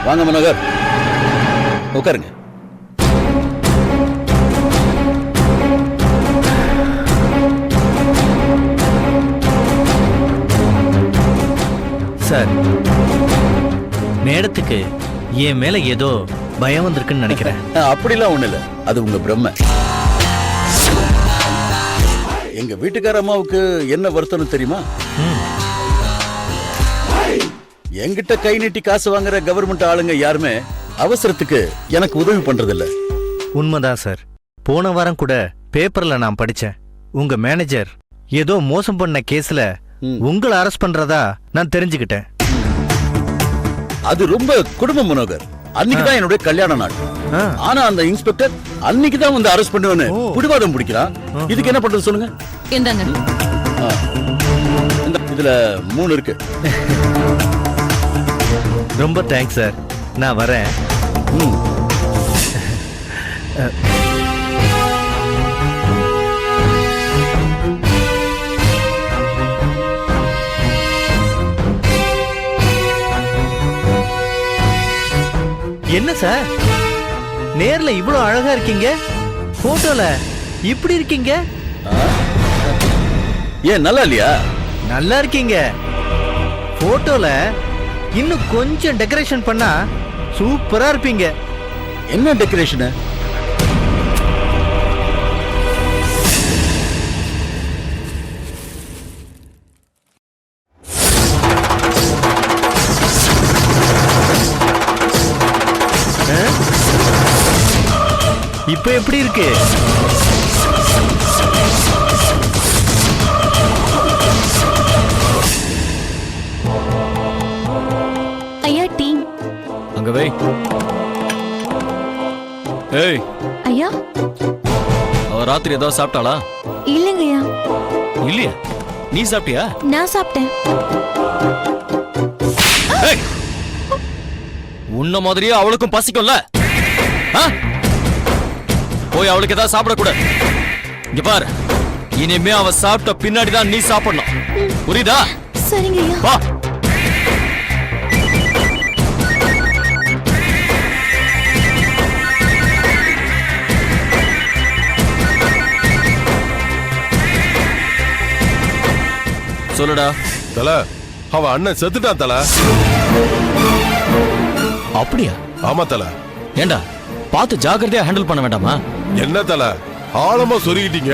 வாங்க மனோகர், உட்காருங்க. சார், மேடத்துக்கு என் மேல ஏதோ பயம் வந்திருக்குன்னு நினைக்கிறேன். அப்படிலாம் ஒண்ணு இல்ல, அது உங்க பிரம்ம. எங்க வீட்டுக்கார அம்மாவுக்கு என்ன வருத்தம் தெரியுமா? என்கிட்ட கை நீட்டி காசு வாங்குற கவர்மெண்ட் ஆளுங்க யாருமே அவசரத்துக்கு எனக்கு உதவி பண்றது இல்ல. உண்மைதான் சார். போன வாரம் கூட பேப்பர்ல நான் படிச்சேன், உங்க மேனேஜர் ஏதோ மோசம் பண்ண கேஸ்ல உங்களை அரெஸ்ட் பண்றதா நான் தெரிஞ்சுக்கிட்டேன். அது ரொம்ப குடும்பம் மனோகர். அன்னைக்குதான் என்னுடைய கல்யாண நாள். ஆனா அந்த இன்ஸ்பெக்டர் அன்னைக்குதான் வந்து அரெஸ்ட் பண்ணுவேன்னு பிடிவாதம் பிடிக்கிறான். இதுக்கு என்ன பண்றது சொல்லுங்க? இதுல 3 இருக்கு. ரொம்ப தேங்க்ஸ் சார், நான் வரேன். என்ன சார், நேர்ல இவ்வளவு அழகா இருக்கீங்க, போட்டோல இப்படி இருக்கீங்க. ஏன் நல்லா இல்லையா? நல்லா இருக்கீங்க. போட்டோல இன்னும் கொஞ்சம் டெக்கரேஷன் பண்ணா சூப்பரா இருப்பீங்க. என்ன டெக்கரேஷன்? இப்ப எப்படி இருக்கு? ஐயா டீ அங்க வை. ஏய் ஐயா, அவ ராத்திரி ஏதாவது சாப்பிட்டாளா? இல்லைங்கய்யா. இல்லையா? நீ சாப்பிட்டியா? நான் சாப்பிட்டேன். ஏய், உன்ன மாதிரியே அவளுக்கும் பசிக்கும்ல? போய் அவளுக்கு ஏதாவது சாப்பிடக்கூடாது. இங்க பாரு, இனிமே அவ சாப்பிட்ட பின்னாடிதான் நீ சாப்பிடணும், புரியுதா? சரிங்க ஐயா. வா. சொல்லுடா. தல, அவ அண்ணன் செத்துட்டான் தல. அப்படியா? ஆமா தல. ஏண்டா, பார்த்து ஜாக்கிரதையா ஹேண்டில் பண்ண வேண்டாமா? என்ன தல, ஆழமா சொருகிட்டீங்க.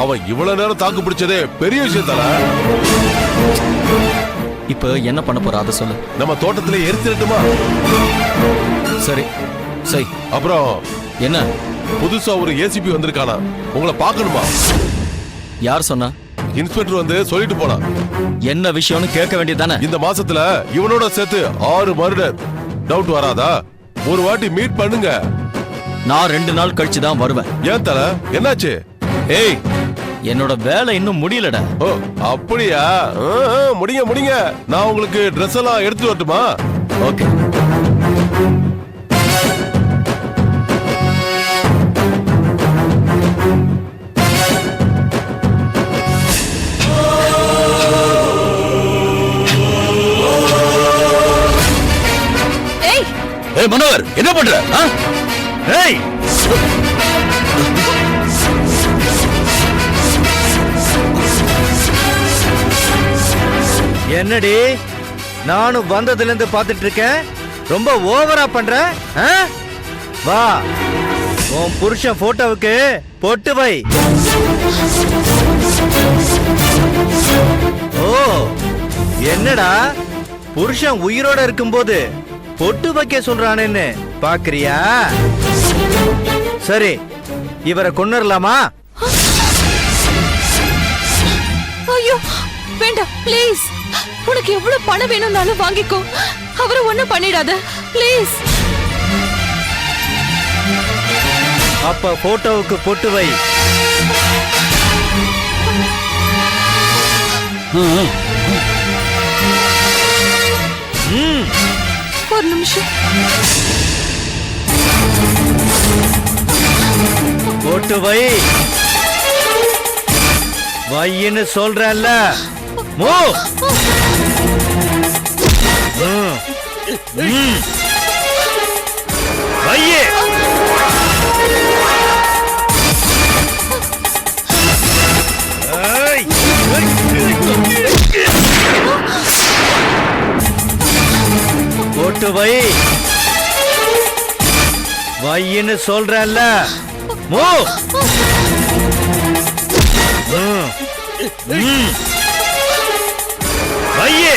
அவன் இவ்வளவு நேரம் தாக்கு பிடிச்சதே பெரிய விஷயம் தல. இப்ப என்ன பண்ண போற அத சொல்லு. நம்ம தோட்டத்திலே எரிச்சிடட்டுமா? சரி சரி. அப்புறம் என்ன? புதுசா ஒரு ஏசிபி வந்திருக்கானா, உங்களை பார்க்கணுமா? யார் சொன்னா? இன்ஸ்பெக்டர் வந்து சொல்லிட்டு போனா. என்ன விஷயம்னு கேட்க வேண்டியதானே? இந்த மாசத்துல இவனோட சேர்த்து 6 மர்டர். டவுட் வராதா? ஒரு வாட்டி மீட் பண்ணுங்க. நான் 2 நாள் கழிச்சு தான் வருவேன். ஏன் தல, என்னாச்சு? ஏய், என்னோட வேலை இன்னும் முடியலடா. ஓ அப்படியா? முடிங்க முடிங்க. நான் உங்களுக்கு ட்ரெஸ் எல்லாம் எடுத்து வரட்டுமா? ஓகே. ஏய் மனோகர், என்ன பண்ற? ஏய், என்னடி நானும் வந்ததுல இருந்து பாத்துட்டு இருக்கேன், ரொம்ப ஓவரா பண்ற. வா, உன் புருஷன் போட்டோவுக்கு பொட்டு வை. ஓ, என்னடா புருஷன் உயிரோட இருக்கும்போது பொட்டு வைக்க சொல்றானேன்னு பாக்குறியா? சரி, இவரை கொன்னுடலாமா? ஐயோ வேண்டாம், ப்ளீஸ். உனக்கு எவ்வளவு பணம் வேணும்னாலும் வாங்கிக்கோ. அவரை ஒண்ணும் பண்ணிடாத, ப்ளீஸ். அப்ப போட்டோவுக்கு பொட்டு வை. ஒரு நிமிஷம். பொட்டு வை. வையின்னு சொல்றல்ல. மூ. போட்டு வை. வையின்னு சொல்றேன்ல. மூ. வையே.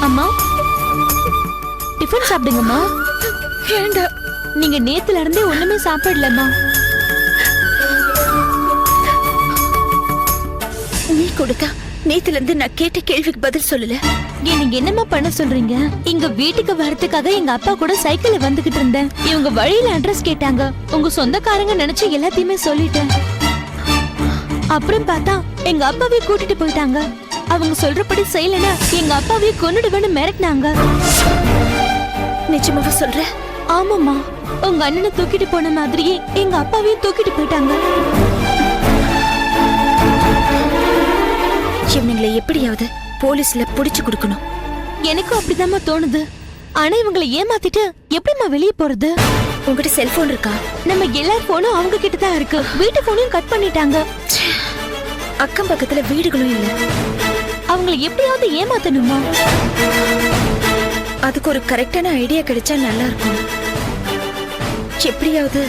அம்மா டிஃபன் சாப்பிடுங்கம்மா. வேண்டாம். நீங்க நேத்துல இருந்தே ஒண்ணுமே சாப்பிடலம்மா. நீ கொடுத்தா நேத்துல இருந்து நான் கேட்ட கேள்விக்கு பதில் சொல்லல. ஏன் நீங்க என்னம்மா பண்ண சொல்றீங்க? இங்க வீட்டுக்கு வரதுக்காக எங்க அப்பா கூட சைக்கிள்ல வந்துகிட்டு இருந்தேன். இவங்க வழியில அட்ரஸ் கேட்டாங்க. உங்க சொந்தக்காரங்க நினைச்சு எல்லாத்தையுமே சொல்லிட்டேன். அப்புறம் பார்த்தா எங்க அப்பாவே கூட்டிட்டு போயிட்டாங்க. அவங்க சொல்றபடி செய்யலனா எங்க அப்பாவே கொன்னுடுவேன்னு மிரட்டினாங்க. நிஜமாவா சொல்ற? ஆமாம்மா, உங்க அண்ணனை தூக்கிட்டு போன மாதிரியே எங்க அப்பாவே தூக்கிட்டு போயிட்டாங்க. இவனுங்களை எப்படியாவது போலீஸ்ல புடிச்சு கொடுக்கணும். எனக்கும் அப்படிதாம்மா தோணுது. ஆனா இவங்களை ஏமாத்திட்டு எப்படிம்மா வெளியே போறது? உங்ககிட்ட செல்போன் இருக்கா? நம்ம எல்லார் போனும் அவங்க கிட்ட தான் இருக்கு. வீட்டு போனையும் கட் பண்ணிட்டாங்க. அக்கம் பக்கத்துல வீடுகளும் இல்ல. அவங்களை எப்படியாவது ஏமாத்தணுமா? அதுக்கு ஒரு கரெக்டான ஐடியா கிடைச்சா நல்லா இருக்கும். எப்படியாவது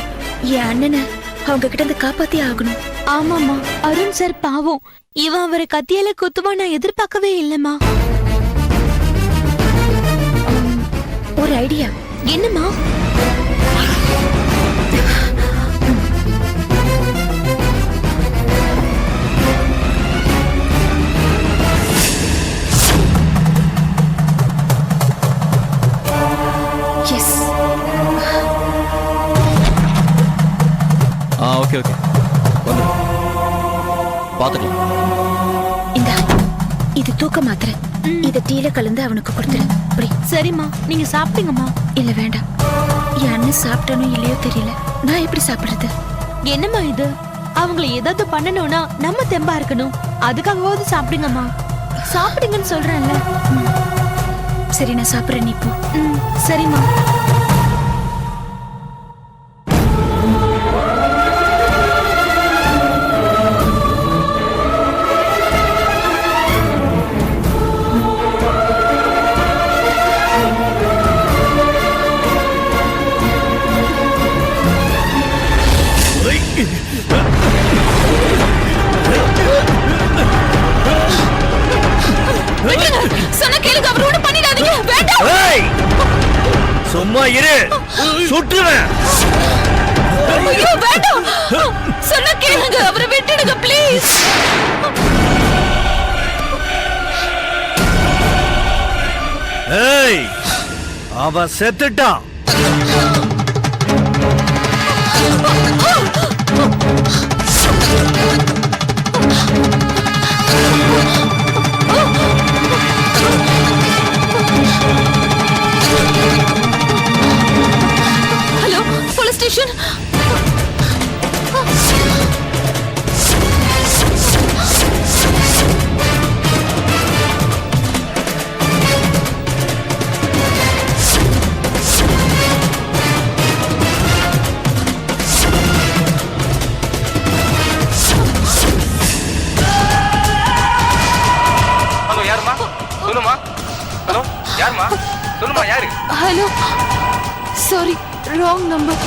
என் அண்ணனை அவங்க கிட்ட இருந்து காப்பாத்தி ஆகணும். ஆமாமா, அருண் சார் பாவம். இவன் அவரை கத்தியால குத்துவா நான் எதிர்பார்க்கவே இல்லம்மா. ஒரு ஐடியா. என்னம்மா? எஸ். ஓகே ஓகே வந்து பாத்துக்கலாம். இந்த இது தூக்க மாத்திரை. இத டீல கலந்து அவனுக்கு கொடுத்துரு. அப்படி. சரிம்மா, நீங்க சாப்பிட்டீங்கம்மா. இல்ல வேண்டாம். என் அண்ணன் சாப்பிட்டானோ இல்லையோ தெரியல. நான் எப்படி சாப்பிடுறது? என்னம்மா இது? அவங்கள ஏதாவது பண்ணணும்னா நம்ம தெம்பா இருக்கணும். அதுக்காகவாவது சாப்பிடுங்கம்மா. சாப்பிடுங்கன்னு சொல்றேன்ல. சரி, நான் சாப்பிடுறேன். நீ போ. சரிம்மா. சொன்ன கேளுங்க, அவரோட பண்ணிடாதீங்க. வேண்டாம். சும்மா இரு, சுட்டுவேன். ஐயோ வேண்டாம். சொன்ன கேளுங்க, அவரை விட்டுடுங்க ப்ளீஸ். ஏய், அவன் செத்துட்டான். Hello, police station. ஹலோ, யாருமா? சொல்லுமா. ஹலோ, யாருமா? சொல்லுமா, யாரு? Hello, sorry, wrong number.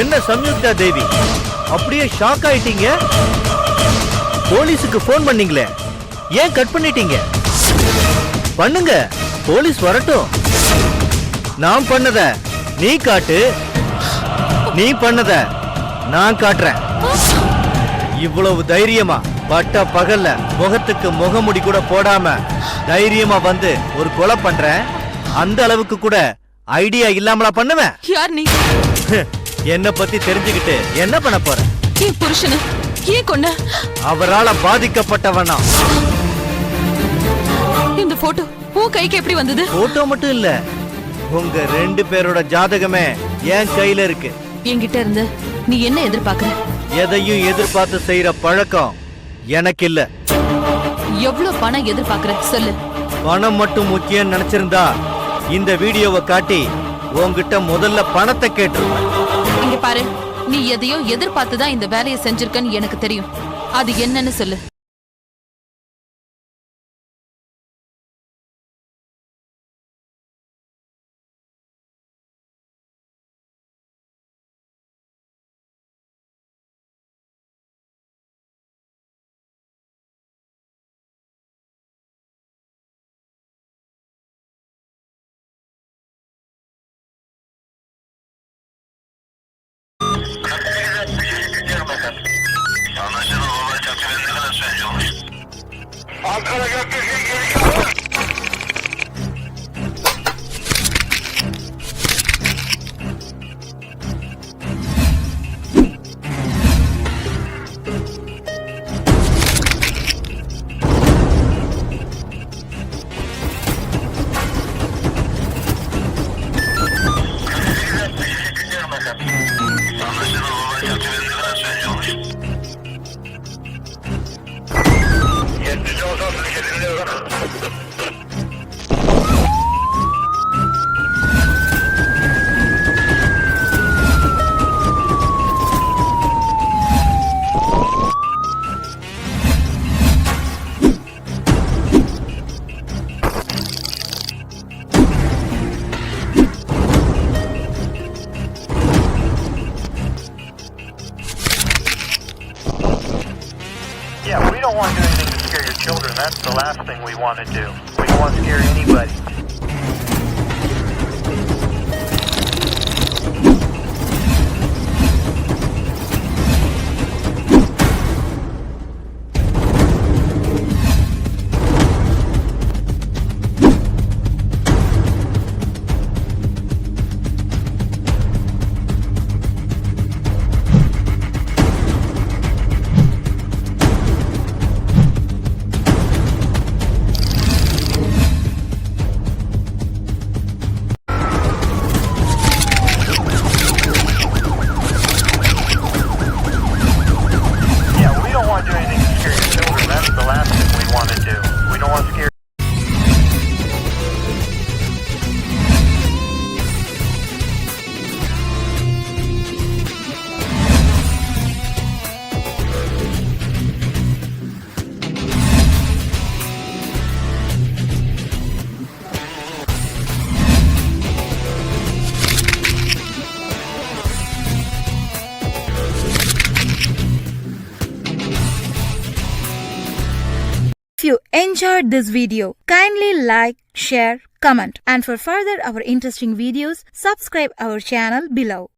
என்ன சம்யுக்தா தேவி, அப்படியே ஷாக் ஆயிட்டீங்க? போலீஸுக்கு போன் பண்ணீங்களே, ஏன் கட் பண்ணிட்டீங்க? பண்ணுங்க, போலீஸ் வரட்டும். நான் பண்ணத நீ காட்டு, நீ பண்ணத நான் காட்டுறேன். இவ்வளவு தைரியமா பட்ட பகல்ல முகத்துக்கு முகமுடி கூட போடாம தைரியமா வந்து ஒரு கொலை பண்றேன். அந்த அளவுக்கு கூட ஐடியா இல்லாமலா பண்ணுவேன்? யார் நீ? என்ன பத்தி தெரிஞ்சுக்கிட்டு என்ன பண்ண போற? என் புருஷனை ஏன் கொன்ன? அவரால பாதிக்கப்பட்டவனா. இந்த போட்டோ உன் கைக்கு எப்படி வந்தது? போட்டோ மட்டும் இல்ல, உங்க 2 பேரோட ஜாதகமே என் கையில இருக்கு. என்கிட்ட இருந்து நீ என்ன எதிர்பார்க்கற? எதையும் எதிர்பார்த்து செய்யற பழக்கம் எனக்கு இல்ல. எவ்வளவு பணம் எதிர்பார்க்கற சொல்லு. பணம் மட்டும் முக்கியம் நினைச்சிருந்தா இந்த வீடியோவை காட்டி உன்கிட்ட முதல்ல பணத்தை கேட்டுருவேன். இங்க பாரு, நீ எதையோ எதிர்பார்த்து தான் இந்த வேலையை செஞ்சிருக்கன்னு எனக்கு தெரியும். அது என்னன்னு சொல்லு. Yeah, we don't want to do anything to scare your children. That's the last thing we want to do. We don't want to scare anybody. If you enjoyed this video, kindly like, share, comment, and for further our interesting videos, subscribe our channel below.